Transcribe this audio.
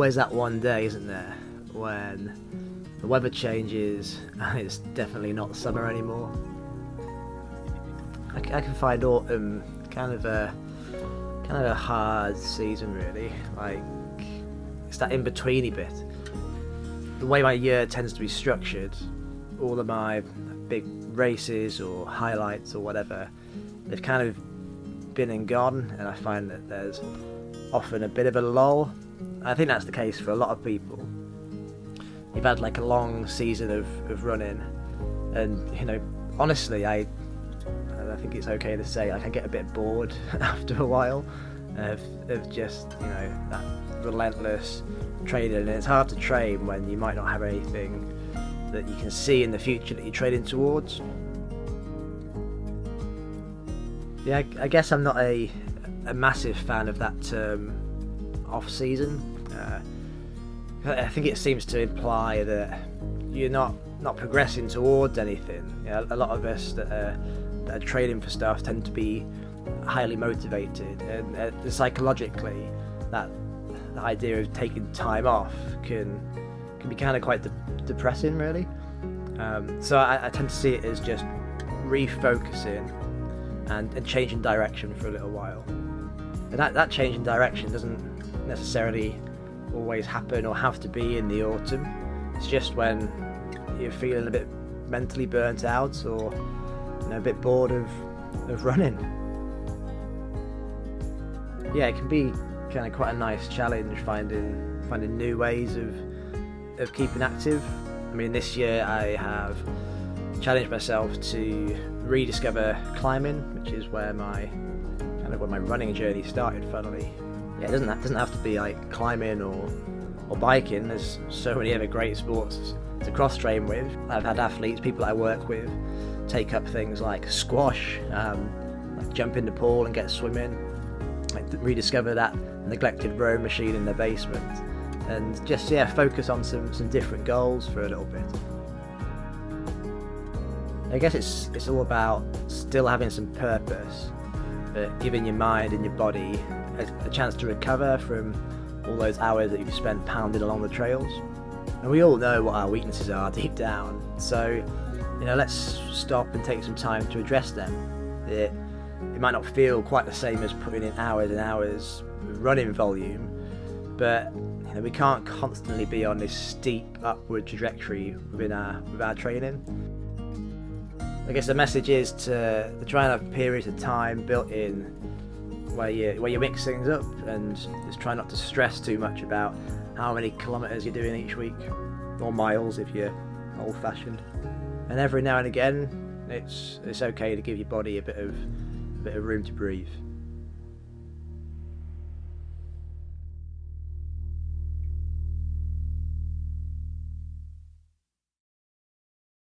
always that one day, isn't there, when the weather changes and it's definitely not summer anymore. I can find autumn kind of a hard season, really. Like, it's that in-betweeny bit. The way my year tends to be structured, all of my big races or highlights or whatever, they've kind of been and gone, and I find that there's often a bit of a lull. I think that's the case for a lot of people. You've had like a long season of running, and honestly, I think it's okay to say, like, I get a bit bored after a while of just that relentless training, and it's hard to train when you might not have anything that you can see in the future that you're training towards. Yeah, I guess I'm not a massive fan of that term off season. I think it seems to imply that you're not progressing towards anything. A lot of us that are training for stuff tend to be highly motivated, and psychologically, that the idea of taking time off can be kind of quite depressing, really. So I tend to see it as just refocusing and changing direction for a little while. And that change in direction doesn't necessarily always happen or have to be in the autumn. It's just when you're feeling a bit mentally burnt out, or a bit bored of running. Yeah, it can be kind of quite a nice challenge finding new ways of keeping active. I mean, this year I have challenged myself to rediscover climbing, which is where my running journey started, funnily. Yeah, it doesn't have to be like climbing or biking. There's so many other great sports to cross train with. I've had athletes, people I work with, take up things like squash, like jump in the pool and get swimming, like rediscover that neglected rowing machine in their basement, and just focus on some different goals for a little bit. I guess it's all about still having some purpose, but giving your mind and your body a chance to recover from all those hours that you've spent pounding along the trails. And we all know what our weaknesses are deep down, so let's stop and take some time to address them. It might not feel quite the same as putting in hours and hours of running volume, but we can't constantly be on this steep upward trajectory with our training. I guess the message is to try and have periods of time built in where you mix things up, and just try not to stress too much about how many kilometres you're doing each week, or miles if you're old-fashioned. And every now and again, it's okay to give your body a bit of room to breathe.